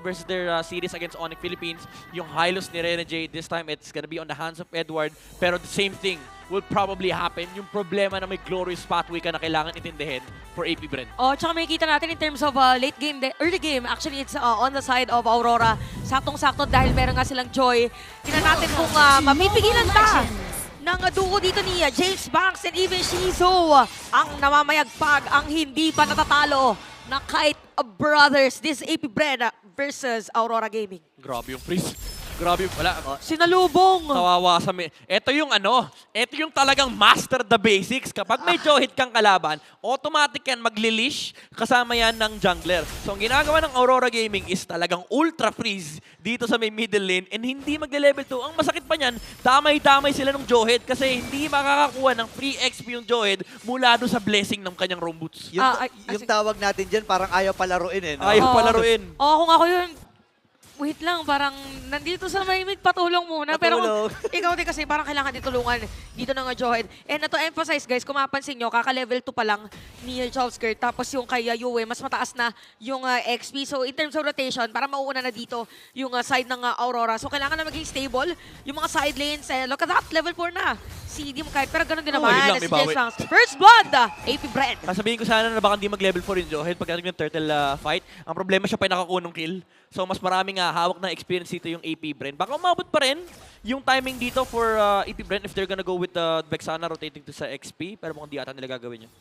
versus their series against Onyx Philippines. Yung Hylos ni Rene J, this time it's gonna be on the hands of Edward. Pero the same thing will probably happen. Yung problema na may glorious pathway ka na kailangan intindihin for AP Bren. Oh, tsaka makikita natin in terms of late game, early game, actually it's on the side of Aurora. Saktong-sakto dahil meron nga silang Joy. Tingnan natin kung mapipigilan ba ng duo dito ni James Banks and even Shizo ang namamayagpag, ang hindi pa natatalo na kahit brothers. This AP Bren versus Aurora Gaming. Grabe yung freeze. Grabe yung, wala. Sinalubong! Kawawa sa ito yung ito yung talagang master the basics. Kapag may Johid kang kalaban, automatic yan maglilish kasama yan ng jungler. So ang ginagawa ng Aurora Gaming is talagang ultra freeze dito sa may middle lane and hindi magle-level 2. Ang masakit pa niyan, damay-damay sila ng Johid kasi hindi makakakuha ng free XP yung Johid mula doon sa blessing ng kanyang roam boots. Yung tawag natin dyan, parang ayaw palaruin eh. No? Ayaw palaruin. Oo, kung ako yun, wait lang, parang nandito sa may patulong muna. Pero kung ikaw din kasi parang kailangan ditulungan dito ng Johid. And to emphasize guys, kung mapansin nyo, kaka-level 2 pa lang ni Jobskirt. Tapos yung kay Yue, mas mataas na yung XP. So in terms of rotation, para mauuna na dito yung side ng Aurora. So kailangan na maging stable yung mga side lanes. Look at that, level 4 na si Dimkite. Pero ganun din naman yun lang, si James Banks. First blood, AP Bren. Sasabihin ko sana na baka hindi mag-level 4 yung Johid pagdating ng turtle fight. Ang problema siya pa yung nakakunong kill. So mas maraming hawak ng experience dito yung AP Bren. Baka umabot pa rin yung timing dito for AP Bren if they're gonna go with Vexana rotating to sa XP. Pero mukhang di ata nila gagawin yun.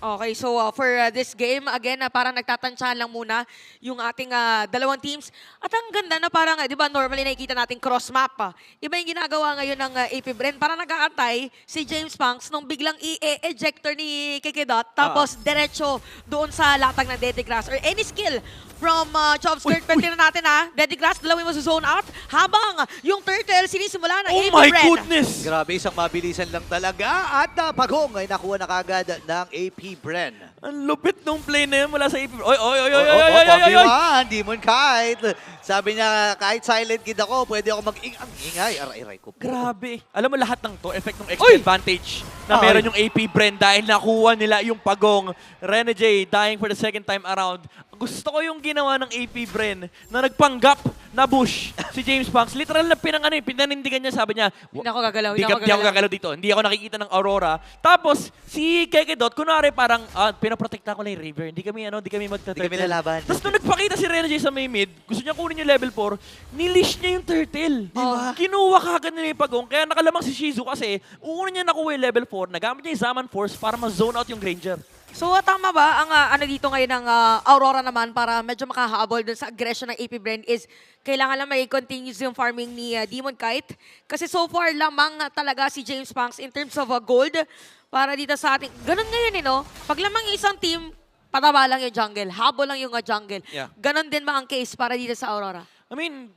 Okay, so for this game, again, parang nagtatansyahan lang muna yung ating dalawang teams. At ang ganda na parang, di ba, normally nakikita natin cross-map. Iba yung ginagawa ngayon ng AP Bren. Parang nag-aantay si James Banks nung biglang i-ejector ni Kikidot. Tapos diretso doon sa latag ng Deadly Grass or any skill from Chopskirt. Pero tinan natin Deadly Grass, dalawin mo sa zone out. Habang yung turtle, sinisimula ng AP Oh my Bren. goodness! Grabe, isang mabilisan lang talaga. At Pagong ay nakuha na kagad ng AP Bren. Ang lupit nung play na yun mula sa AP Bren. Oy, oy, oy, oy, Oh, oy, oy, oy, oy, oy! Demon Kite. Sabi niya, kahit silent kid ako, pwede ako mag-ingay. Aray ko po. Grabe. Alam mo lahat ng to, effect ng XP Oy! advantage na meron yung AP Bren dahil nakuha nila yung Pagong. Rene J dying for the second time around. Gusto ko yung ginawa ng AP Bren na nagpanggap na bush si James Banks. Literal na pinanindigan niya, sabi niya, Hindi ako gagalaw, Di ako gagalaw dito. Hindi ako nakikita ng Aurora. Tapos, si Kekidot, kunwari parang, pinaprotekta ko lang yung River. Hindi kami magta-turtle. Hindi kami lalaban. Tapos nung nagpakita si Rene J sa may mid, gusto niya kunin yung level 4, nilish niya yung turtle. ba? Kinuha kagad nila yung Pagong. Kaya nakalamang si Shizu kasi, una niya nakuha yung level 4, nagamit niya yung Zaman Force para ma-zone out yung Granger. So tama ba ang ano dito ngayon ng Aurora naman para medyo makahabol dun sa aggression ng AP Bren is kailangan lang may continuous yung farming ni Demon Kite kasi so far lamang talaga si James Banks in terms of gold para dito sa ating ganun ngayon no? Pag lamang yung isang team pataba lang yung jungle, habol lang yung jungle. Yeah. Ganon din ba ang case para dito sa Aurora? I mean,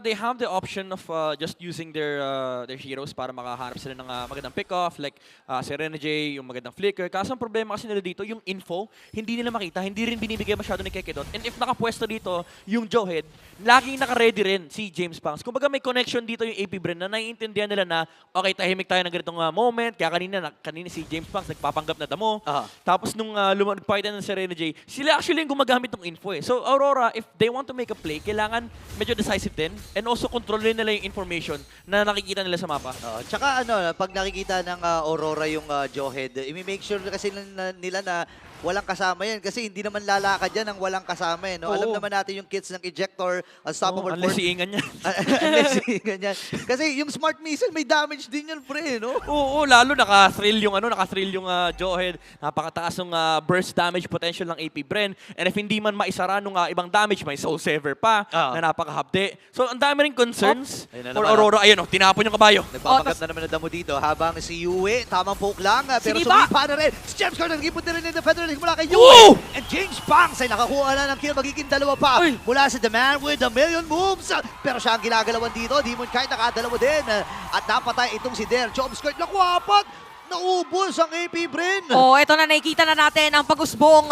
they have the option of just using their heroes para makahanap sila ng magandang pick-off, like si Rene J, yung magandang flicker. Kaso ang problema kasi nila dito, yung info, hindi nila makita, hindi rin binibigay masyado ni Kekidot. And if nakapwesto dito yung Johid, laging naka-ready rin si James Banks. Kumbaga may connection dito yung AP Bren na naiintindihan nila na, okay, tahimik tayo ng ganitong moment, kaya kanina si James Banks nagpapanggap na damo. Tapos nung lumagpakita na si Rene J, sila actually yung gumagamit ng info eh. So Aurora, if they want to make a play, kailangan medyo decisive din and also kontrolin nila yung information na nakikita nila sa mapa. Tsaka pag nakikita ng Aurora yung Johid, i-make sure kasi nila na walang kasama yan kasi hindi naman lalakad yan ng walang kasama eh. No? Alam naman natin yung kits ng ejector, unstoppable Unless force. iingan niya. Unless iingan yan. Kasi yung smart missile may damage din yan, pre, no? Oo, lalo naka-thrill yung Johid. Napakataas ng burst damage potential ng AP Bren. And if hindi man maisara nung ibang damage, may Soul Saver pa na napakahabde. So ang dami rin concerns for Aurora. Ayun, tinapon yung kabayo. Nagpapanggap na naman na damo dito habang si Yue, tamang poke lang, pero sumipa na rin. Si James Carter, nag-ipon na rin in the Federal mula kay Yue. And James Banks ay nakakuha na ng kill, magiging dalawa pa mula sa The Man with a Million Moves. Pero siya ang ginagalawan dito. Demon Kite nakadalawa din. At napatay itong si Der. Jobskirt nakuha apat. Naubos ang AP Bren. Ito na nakikita na natin ang pag-usbong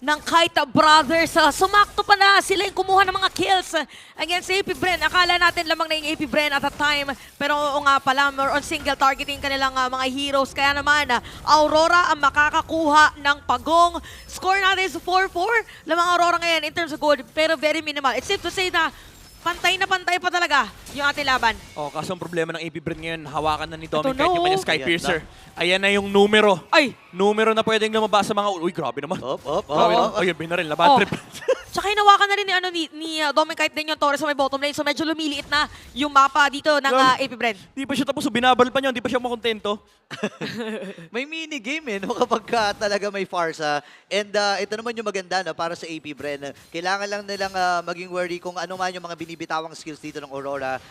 ng Kite Brothers. Sumakto pala sila yung kumuha ng mga kills against AP Bren. Akala natin lamang na yung AP Bren at the time. Pero oo nga pala, more on single targeting kanilang mga heroes. Kaya naman, Aurora ang makakakuha ng pagong. Score natin is 4-4. Lamang Aurora ngayon in terms of gold, pero very minimal. It's safe to say na pantay na pantay pa talaga yung ating laban. Oh, kaso ang problema ng AP Bren ngayon, hawakan na ni Dominic Ito na, kahit yung kanyang oh. Sky Ayan Piercer. Ayan na yung numero. Ay! Numero na pwedeng lumabas sa mga... Uy, grabe naman. Grabe naman. Ayun, binaril na. Bad Oh. trip. Tsaka hinawakan na rin ni Dominic kahit din yung Torres sa may bottom lane. So medyo lumiliit na yung mapa dito ng AP Bren. Di pa siya tapos, so binabal pa niya, di pa siya makontento. May minigame no, kapag talaga may farsa. And ito naman yung maganda no, para sa AP Bren. Kailangan lang nilang maging worry kung ano man yung mga binibitawang skills dito ng Aurora.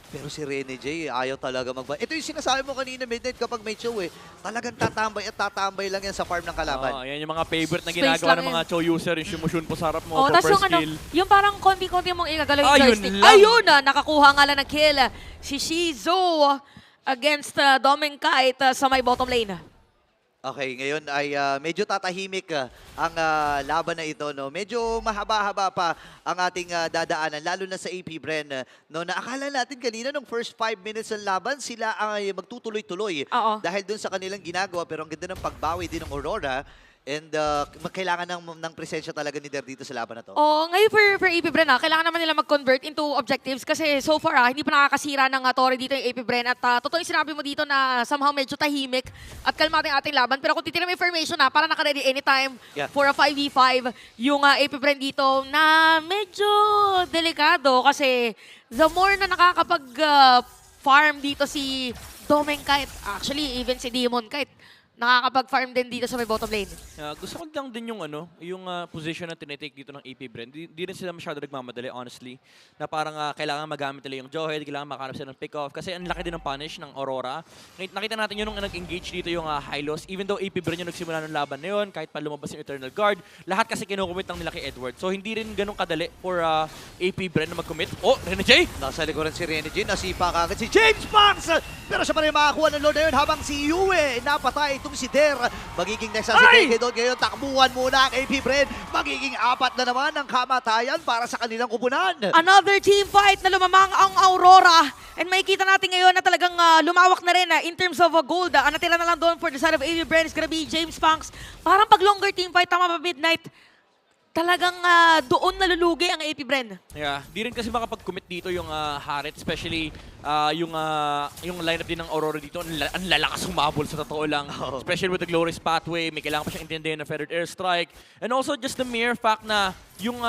Pero si Rene J, ayaw talaga Ito yung sinasabi mo kanina, Midnight, kapag may show talagang tatambay at tatambay lang yan sa farm ng kalaban. Oh, yan yung mga favorite na Space ginagawa lang ng mga Cho user, yung shumushun po sa harap mo Oh, for tapos first yung kill. yung parang konti-konti mong igagalaw yung Ayun joystick. lang. Ayun na, nakakuha nga lang ng kill. Si Shizu against Dominic Kite sa may bottom lane. Okay, ngayon ay medyo tatahimik ang laban na ito. No? Medyo mahaba-haba pa ang ating dadaanan, lalo na sa AP Bren. No? Na akala natin kanina nung first 5 minutes ng laban, sila ay magtutuloy-tuloy Oo. dahil dun sa kanilang ginagawa. Pero ang ganda ng pagbawi din ng Aurora. And kailangan ng presensya talaga ni Der dito sa laban na to. Oh, ngayon for AP Bren, kailangan naman nila mag-convert into objectives kasi so far hindi pa nakakasira ng Torre dito yung AP Bren. At totoo yung sinabi mo dito na somehow medyo tahimik at kalmado yung ating laban. Pero kung titignan mo yung information na, para naka-ready anytime for a 5v5 yung AP Bren dito na medyo delikado kasi the more na nakakapag-farm dito si Dominic Kite, actually even si Demon Kite, nakakapag-farm din dito sa may bottom lane. Gusto ko lang din yung yung position na tinitake dito ng AP Bren. Di rin sila masyado nagmamadali, honestly. Na parang kailangan magamit nila yung Jawhead, kailangan makahanap sila ng pick-off. Kasi ang laki din ng punish ng Aurora. Nakita natin yun nung nag-engage dito yung Hylos. Even though AP Bren yung nagsimula ng laban na yun, kahit pa lumabas yung Eternal Guard, lahat kasi kinukumit lang nila kay Edward. So hindi rin ganun kadali for AP Bren na mag-commit. Oh, Rene J! Nasa likuran si Rene J, nasipa kagad si James Banks! Pero siya pa rin makakuha ng Lord na yun habang si Yue napatay itong si Der. Magiging next na si Keke doon. Ngayon, takbuhan muna ang AP Bren. Magiging 4 na naman ang kamatayan para sa kanilang kupunan. Another team fight na lumamang ang Aurora. And makikita natin ngayon na talagang lumawak na rin in terms of gold. Ang natira na lang doon for the side of AP Bren is gonna be James Punks. Parang pag longer team fight, tama ba Midnight? Talagang doon nalulugi ang AP Bren. Yeah, di rin kasi makapag-commit dito yung Harit, especially yung lineup din ng Aurora dito. Ang lalakas humabol sa totoo lang. Especially with the Glorious Pathway, may kailangan pa siyang intindihin na Feathered Airstrike. And also just the mere fact na yung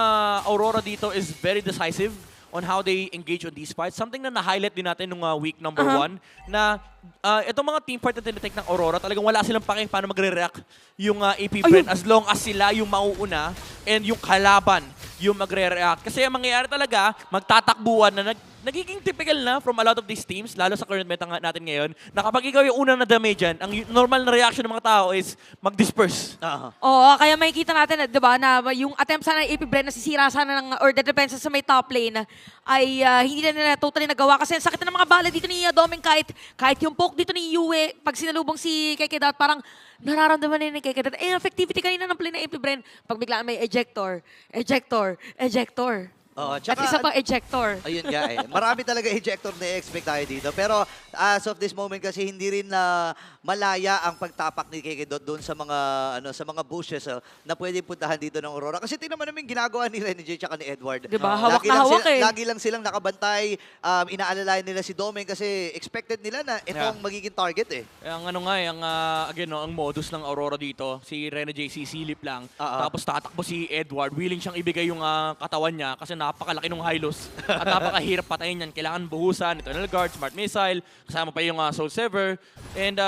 Aurora dito is very decisive on how they engage on these fights. Something na na-highlight din natin nung week number 1 na itong mga team fight na tinitake ng Aurora, talagang wala silang pake paano magre-react yung AP Bren as long as sila yung mauuna and yung kalaban yung magre-react. Kasi ang mangyayari talaga, magtatakbuhan na nagiging typical na from a lot of these teams, lalo sa current meta natin ngayon, na kapag ikaw yung unang na-damage dyan, ang normal na reaction ng mga tao is mag-disperse. Oo, kaya makikita natin, di ba, na yung attempt sana ng AP Bren na sisira sana ng, or the defense sa may top lane ay hindi na nila totally nagawa. Kasi ang sakit na ng mga bala dito ni Dominic Kite. Kahit yung poke dito ni Yue, pag sinalubong si Kekedat, parang nararamdaman nila ni Kekedat. Eh, effectivity kanina ng play ng AP Bren, pag biglaan may ejector. At isa pang ejector. Ayun nga Marami talaga ejector na i-expect tayo dito. Pero as of this moment kasi hindi rin na malaya ang pagtapak ni Keke doon sa mga bushes na pwede puntahan dito ng Aurora. Kasi tingnan mo naman yung ginagawa ni Rene J at ni Edward. Diba? Hawak na hawak Lagi lang silang nakabantay. Inaalalayan nila si Doming kasi expected nila na ito ang magiging target Ang again, ang modus ng Aurora dito, si Rene J sisilip lang, tapos tatakbo si Edward, willing siyang ibigay yung katawan niya kasi napakalaki ng Hylos at napakahirap patayin yan. Kailangan buhusan, Eternal Guard, Smart Missile, kasama pa yung Soul Sever. And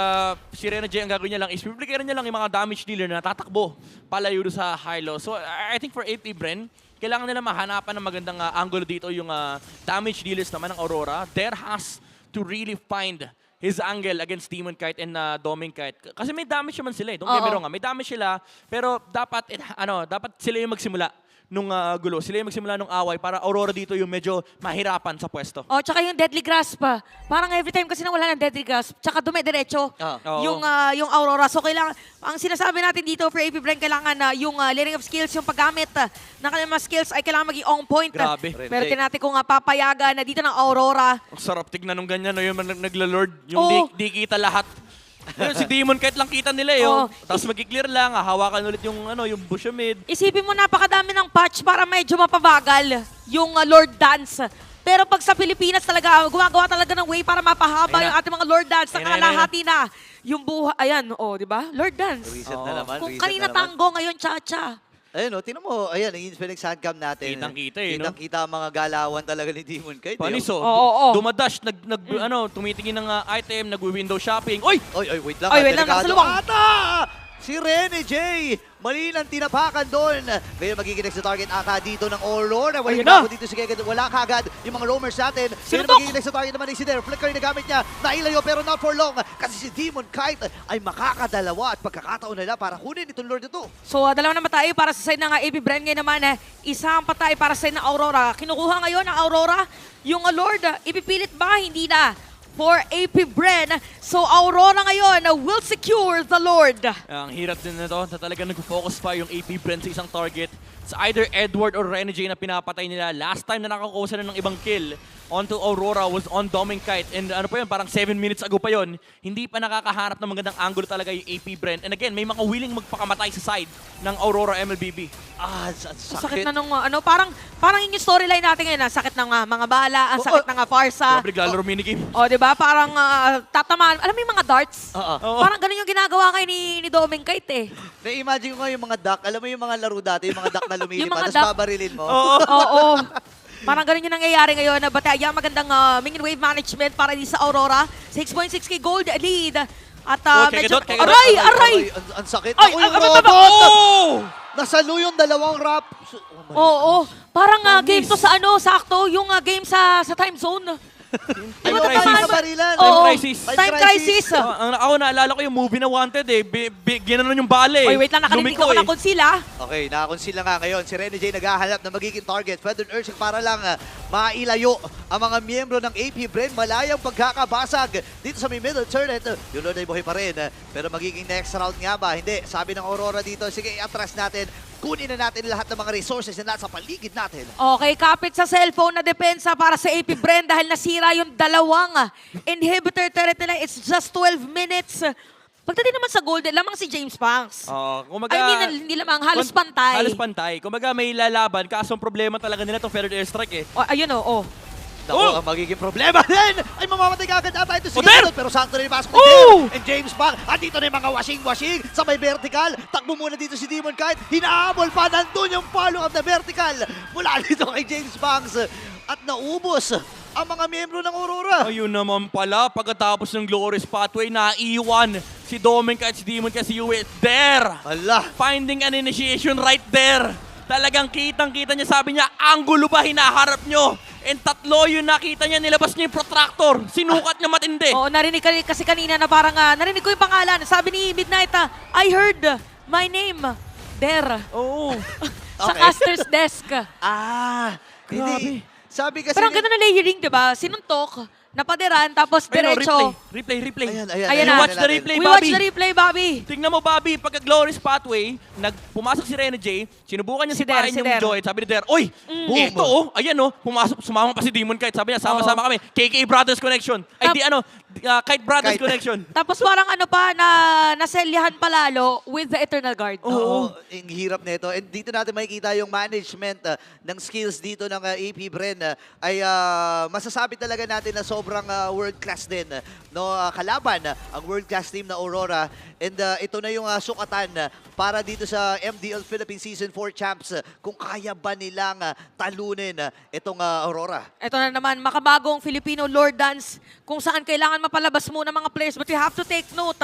si Rene J, ang gagawin niya lang is piplikaran niya lang yung mga damage dealer na tatakbo palayo sa Hylos. So I think for AP Bren, kailangan nila mahanapan ng magandang angulo dito yung damage dealers naman ng Aurora. There has to really find his angle against Demon Kite and Dominic Kite. Kasi may damage naman sila Don't get me wrong, may damage sila, pero dapat dapat sila yung magsimula nung gulo. Sila yung magsimula nung away para Aurora dito yung medyo mahirapan sa pwesto. Oh, tsaka yung Deadly Grasp pa. Parang every time kasi nawala ng Deadly Grasp, tsaka dume-diretso Oo. yung Aurora. So kailangan, ang sinasabi natin dito for AP Bren, kailangan yung learning of skills, yung paggamit ng kanilang mga skills ay kailangan maging on point. Grabe. Pero tinati ko nga papayagan na dito ng Aurora. Ang sarap tignan nung ganyan, no? Yung nagla-lord, yung Oo. di kita lahat. Yun, si Demon kahit lang kita nila Oo. Tapos mag-clear lang, hawakan ulit yung yung bush mid. Isipin mo, napakadami ng patch para medyo mapabagal yung Lord Dance. Pero pag sa Pilipinas talaga, gumagawa talaga ng way para mapahaba Ayun na. yung ating mga Lord Dance. Ayun na, Nakalahati na yung buhay. Ayan, di ba? Lord Dance. Reset Oo. na naman. Kung reset kanina na naman. tango, ngayon cha-cha. Ayun, tingnan mo. Ayan, yung Infinix handcam natin. Kitang-kita no? Kitang-kita ang mga galawan talaga ni Demon Kite. Panis, Oo. dumadash, tumitingin ng item, nag-window shopping. Oy! Oy, wait lang. Oy, wait lang, delikado. nakasalubong. Ata! Si Rene J. Mali ng tinapakan doon. Ngayon magiging next target ata dito ng Aurora. Ayun na. Dito si Keged. Wala kagad yung mga roamers natin. Ngayon Sinuntok. magiging next target naman ni si Dare. Flicker na gamit niya. Nailayo pero not for long. Kasi si Demon Kite ay makakadalawa at pagkakataon nila para kunin itong Lord ito. So, dalawa na patay para sa side ng AP Bren. Ngayon naman, isang patay para sa side ng Aurora. Kinukuha ngayon ng Aurora yung Lord. Ipipilit ba? Hindi na. For AP Bren. So, Aurora ngayon will secure the Lord. Ang hirap din nito na talagang nag-focus pa yung AP Brent sa isang target. Sa either Edward or Rene J na pinapatay nila. Last time na nakakuha sila ng ibang kill onto Aurora was on Doming Kite. And ano pa yun, parang 7 minutes ago pa yun. Hindi pa nakakahanap ng magandang angle talaga yung AP Brent. And again, may mga willing magpakamatay sa side ng Aurora MLBB. Ang Sakit sakit. na nung parang yun yung storyline natin ngayon. Sakit ng mga bala, ang sakit ng Farsa. Grabe, naglalaro minigame. O, di ba? Parang tatamaan. Alam mo yung mga darts? Oo. Oo. Parang ganun yung ginagawa ngayon ni Doming Kite eh. Na-imagine ko nga yung mga duck. Alam mo yung mga laro dati, yung mga duck na Yung lumilipad, mga tapos duck. babarilin mo. Oo. Oo. Parang ganun yung nangyayari ngayon. Bataya, magandang minion wave management para di sa Aurora. 6.6k gold lead. At medyo... Kekedot. Aray! Ang sakit. Ay, Ako yung ay, robot! Oh! Nasalo yung dalawang rap. Oh my Oo. Parang game Promise. to sa sakto. Yung game sa time zone. Ay, Ano yung naman? tayo sa barilan. Oo. crisis. Time crisis. Ako naalala ko yung movie na Wanted ginanon yung bale. Oy, wait lang. Nakalimutan ko ng konsila. Okay, nakakonsil na nga ngayon. Si Rene J naghahanap na magiging target. Feathered Urchin para lang mailayo ang mga miyembro ng AP Bren. Malayang pagkakabasag dito sa may middle turret. Yung Lord ay buhay pa rin. Pero magiging next round nga ba? Hindi. Sabi ng Aurora dito, sige, i-atras natin. Kunin na natin lahat ng mga resources na nasa paligid natin. Okay, kapit sa cellphone na depensa para sa AP Bren dahil nasira yung dalawang inhibitor turret nila. It's just 12 minutes. Pagdating naman sa gold, lamang si James Pangs. Kumaga, I mean, hindi lamang, halos pantay. Halos pantay. Kumaga may lalaban, kaso ang problema talaga nila itong feathered airstrike eh. Oh, ayun oh. Naku, Oh! ang magiging problema din ay mamamatay ka agad ata ito si Der! Gilbert, pero sakto rin yung pasok ni Oh! Der and James Bang. At dito na yung mga washing sa may vertical. Takbo muna dito si Demon Kite. Hinahabol pa. Nandun yung follow-up na vertical mula dito kay James Banks. At naubos ang mga miyembro ng Aurora. Ayun naman pala, pagkatapos ng Glorious Pathway, naiwan si Doming kahit si Demon kasi Yue. There! Hala. Finding an initiation right there. Talagang kitang-kita niya, sabi niya, anggulo ba hinaharap nyo? And tatlo yung nakita niya, nilabas niya yung protractor. Sinukat niya matindi. Oo, narinig kasi kanina na parang, narinig ko yung pangalan. Sabi ni Midnight, I heard my name there. Oo. Sa Okay. caster's desk. Hindi. Sabi kasi Parang ganun na layering, di ba? Sinuntok, napadiran, tapos Ayun, diretso. replay. Ayan You na. watch the replay, We Bobby. watch the replay, Bobby. Tingnan mo, Bobby, pagka Glorious Pathway, pumasok si Rene J, sinubukan niya Si sipahin Der, si yung Der. Joy. Sabi ni Der, oy, Boom. ito ayan pumasok, sumama pa si Demon Kite. Sabi niya, sama-sama kami. KK Brothers Connection. Ay, Kite Brothers Kite. Connection. Tapos parang naselyahan palalo with the Eternal Guard. Oo, ang hirap nito. And dito natin makikita yung management ng skills dito ng AP Bren ay masasabi talaga natin na sobrang world class din. No, kalaban ang world class team na Aurora. And ito na yung sukatan para dito sa MDL Philippines Season 4 Champs kung kaya ba nilang talunin itong Aurora. Ito na naman, makabagong Filipino Lord Dance kung saan kailangan mapalabas muna mga players. But you have to take note,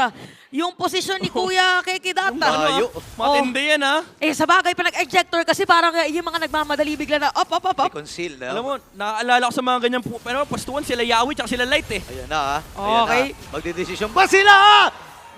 yung posisyon ni Kuya Kekidata. Layo. Matindi yan, ha? Sa bagay pa nag-ejector kasi parang yung mga nagmamadali bigla na up. May conceal na. Alam mo, naaalala ko sa mga ganyan, pero pastuan sila Yawi tsaka sila Light eh. Ayan na, Okay. Magdidesisyon ba sila?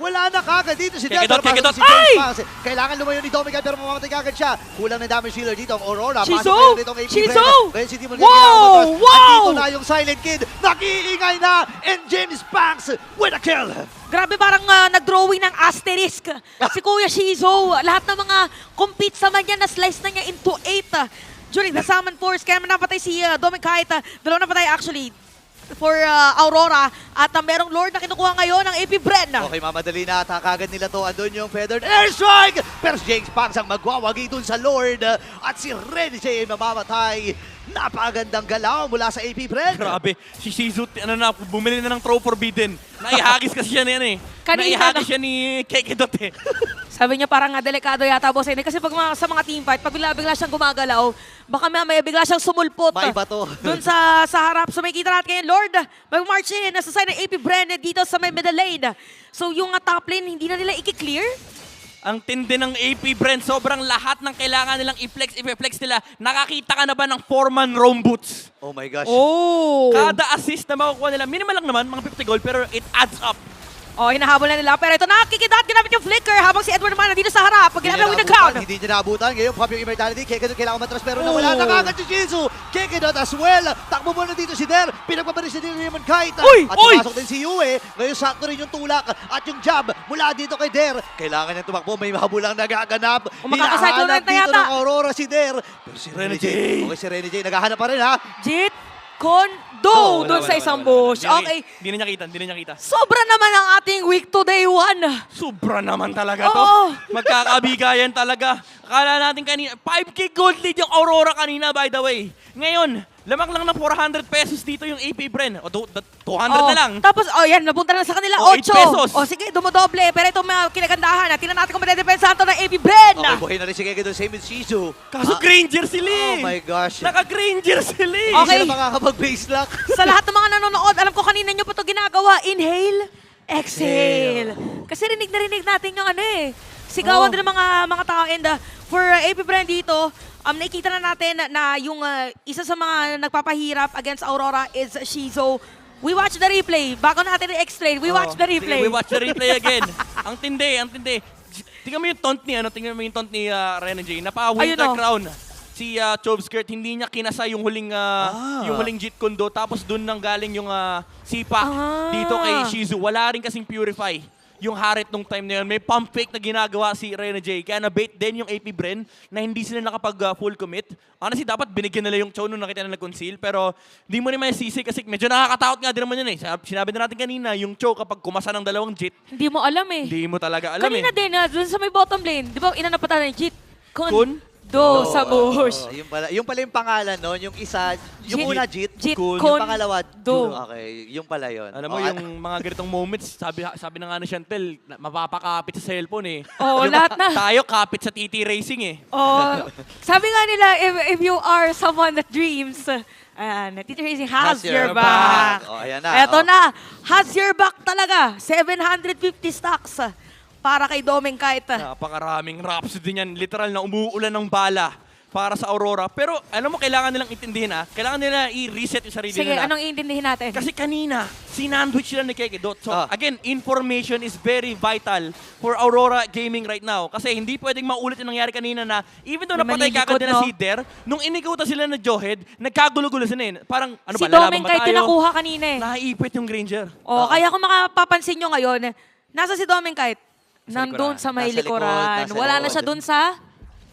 Wala na kagad dito si Check it Delta. out, check it out. Si James Ay! Banks. Kailangan lumayo ni Dominicate pero mamamatay kagad siya. Kulang na damage healer dito ang Aurora. Shizu! Pasok ngayon dito ang AP Shizu! Bren. Ngayon si Demon Wow! At Wow! dito na yung Silent Kid. Nakiingay na. And James Banks with a kill. Grabe, parang nag-drawing ng asterisk. Si Kuya Shizu, lahat ng mga compete sa niya, na-slice na niya into 8. During the Summon Force, kaya napatay si Dominicate. Dalawa napatay actually for Aurora. At merong Lord na kinukuha ngayon ng AP Bren. Okay, mamadali na ata kagad nila to. Andun yung Feathered Airstrike! Pero si James Banks ang magwawagi dun sa Lord. At si Renny J ay mamamatay. Napakagandang galaw mula sa AP Bren. Grabe, si Shizu, bumili na ng throw forbidden. Naihagis kasi siya niyan eh. Kanina, Naihagis no? siya ni Kekidot eh. Sabi niya parang delikado yata, boss. Kasi pag sa mga teamfight, pag bigla siyang gumagalaw, baka may bigla siyang sumulpot. Maiba to. Doon sa harap. So may kita natin ngayon, Lord, mag-march in. Nasa side ng AP Bren dito sa may middle lane. So yung top lane, hindi na nila i-clear. Ang tindi ng AP Brent, sobrang lahat ng kailangan nilang i-flex nila. Nakakita ka na ba ng 4-man roam boots? Oh my gosh. Oh! Kada assist na makukuha nila, minimal lang naman, mga 50 gold, pero it adds up. Oh, hinahabol na nila. Pero ito nakikidat, ginamit yung flicker habang si Edward naman nandito sa harap. Pag ginamit with the crowd. Hindi niya naabutan. Ngayon, pop yung immortality. Kekidot kailangan matras pero nawala na kagad si Shizu. Kekidot as well. Takbo muna dito si Der. Pinagpaparis si Demon Kite. Uy! At Uy! pumasok din si Yue. Ngayon sakto rin yung tulak at yung jab mula dito kay Der. Kailangan niya tumakbo. May mahabulang nagaganap. Makakacycle Hinahanap na dito yata. ng Aurora si Der. Pero si Renny Renny J. J. Okay, si Renny J. Naghahanap pa rin ha. Jit Kondo doon sa isang bush. Okay. Hindi na niya kita. Sobra naman ang ating week to day 1. Sobra naman talaga to. Oo. Magkakabigayan talaga. Akala natin kanina, 5K gold lead yung Aurora kanina by the way. Ngayon, lamang lang ng 400 pesos dito yung AP Bren. O 200 na lang. Tapos, yan, napunta na sa kanila, Oh, 8 8 pesos. O sige, dumodoble. Pero ito mga kinagandahan. Tingnan natin kung madedepensahan ito ng AP Bren. Okay, buhay na rin si Kekidot. Same with Shizu. Kaso Granger sila Oh eh. my gosh. Naka-Granger sila eh. Hindi Okay. sila makakapag-base lock. Sa lahat ng mga nanonood, alam ko kanina nyo pa ito ginagawa. Inhale, exhale. Kasi rinig na rinig natin yung sigawan din ng mga tao. And for AP Bren dito, nakikita na natin na yung isa sa mga nagpapahirap against Aurora is Shizu. We watch the replay. Bago natin i-explain, we watch the replay. Sige, we watch the replay again. ang tindi. Tingnan mo yung taunt ni Renny J. Ayun, Napa-winter oh. crown. Si Chobskirt, hindi niya kinasa yung huling Jeet Kundo. Tapos dun nang galing yung sipa dito kay Shizu. Wala rin kasing purify yung Harit nung time na yun. May pump fake na ginagawa si Renny J. Kaya na-bait din yung AP Bren na hindi sila nakapag full commit. Honestly, dapat binigyan nila yung Chow nung nakita na nag-conceal. Pero di mo rin may sisi kasi medyo nakakatakot nga din naman yun eh. Sinabi na natin kanina, yung Chow kapag kumasa ng dalawang Jeet, Hindi mo alam eh. hindi mo talaga alam Kanina eh. din, dun sa may bottom lane, di ba inanap pa tayo ng Jit? Kun? Do sa bush. Yung pala yung pangalan noon, yung isa, yung Jit. una Jit, Jit Kun. yung pangalawa Do. Okay, yung pala yun. Alam mo, yung mga ganitong moments, sabi na nga ni Chantel, mapapakapit sa cellphone eh. Oo, lahat na. Tayo kapit sa TT Racing eh. Oh, sabi nga nila, if you are someone that dreams, Tito Racing has your back. Oh, ayan na. Eto na, has your back talaga. 750 stocks para kay Domeng Kite. Napakaraming raps din yan. Literal na umuulan ng bala para sa Aurora. Pero alam mo, kailangan nilang intindihin kailangan nila i-reset yung sarili Sige, nila. anong iintindihin natin? Kasi kanina, sinandwich sila ni Kekidot. So again, information is very vital for Aurora Gaming right now. Kasi hindi pwedeng maulit yung nangyari kanina na even though Na napatay malilikot, kagad na no? si Der, nung inikutan sila na Johead, nagkagulo-gulo sila eh. Parang, ano Si ba, lalaban Domeng ba Kite tayo? tinakuha kanina eh. Naiipit yung Granger. Kaya kung makapapansin nyo ngayon, nasa si Domeng Kite? Nandun sa may Nasa likod, likuran. nasa Wala na likod. siya dun sa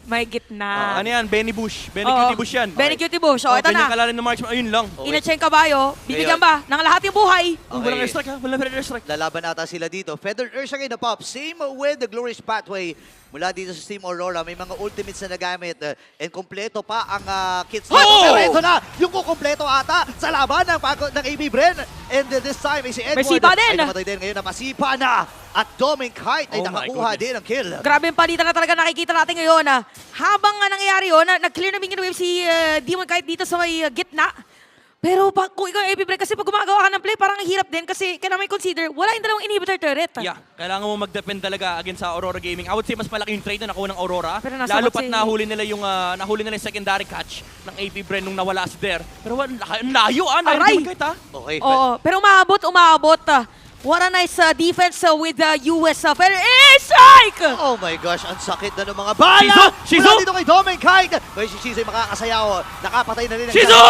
may gitna. Ano yan? Benny Bush. Benny Oo. Cutie Bush yan. Benny Cutie Bush. Ito ganyan na. kalalim ng marksman. Ayun lang. Okay. Ina-chain kabayo. Bibigyan ba ng lahat yung buhay? Oh, walang airstrike ha? Walang airstrike. Lalaban ata sila dito. Feathered Ursa na pop. Same with the Glorious Pathway. Mula dito sa Team Aurora, may mga ultimates na nagamit. And kompleto pa ang kits. Oh! Pero ito na, yung kukompleto ata sa laban ng AB Bren. And this time ay si Edward. sipa din. Ay namatay din ngayon, napasipa na. At Domeng Kite ay Oh my nakakuha goodness. din ang kill. Grabe yung palitan na talaga nakikita natin ngayon. Habang nga nangyayari yun, nag-clear na minion wave si Demon Kite dito sa may gitna. Pero kung ikaw AP Bren, kasi pag gumagawa ka ng play, parang ang hirap din kasi kailangan may consider, wala yung dalawang inhibitor turret. Yeah, kailangan mo mag-depend talaga against sa Aurora Gaming. I would say mas malaki yung trade na nakuha ng Aurora. Pero nasa Lalo what's pat nahuli nila yung secondary catch ng AP Bren nung nawala si Der. Pero ang layo Aray! Kahit, Okay, Oo, pero umabot. What a nice defense with the US Feather. Strike! Oh my gosh, ang sakit na ng mga bala! Shizu! Mula dito kay Domen Kite! Kaya si Shizu ay makakasayaw. Nakapatay na rin ang Shizu!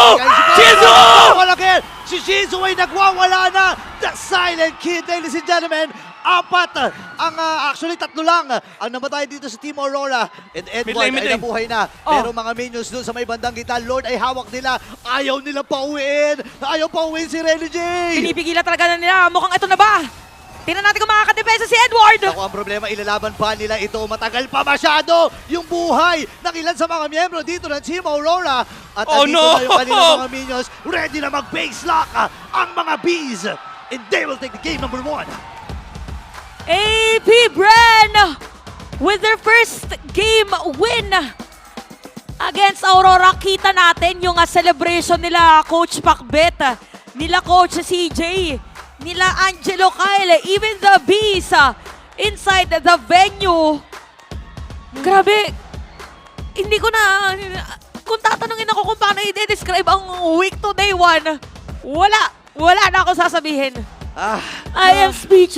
Shizu! Shizu! Si Shizu ay nagwawala na! The Silent Kid, ladies and gentlemen! Apat! Actually, tatlo lang ang namatay dito sa Team Aurora. And Edward Mid ay lane. nabuhay na. Pero mga minions doon sa may bandang gitna, Lord ay hawak nila. Ayaw nila pauwiin! Ayaw pauwiin si Rene J! Pinipigilan talaga na nila. Mukhang ito na ba? Tingnan natin kung makakadepensa si Edward. Ako ang problema, ilalaban pa nila ito. Matagal pa masyado yung buhay ng ilan sa mga miyembro dito ng Team Aurora. At Oh, andito no! na yung kanilang mga minions. Ready na mag-base lock ang mga bees. And they will take the game number 1. AP Bren with their first game win against Aurora. Kita natin yung celebration nila Coach Pacbet, nila Coach CJ, nila Angelo Kyle, even the Bees inside the venue. Grabe. Hindi ko na, kung tatanungin ako kung paano i-describe ang week to day 1, wala na ako sasabihin. I am speechless.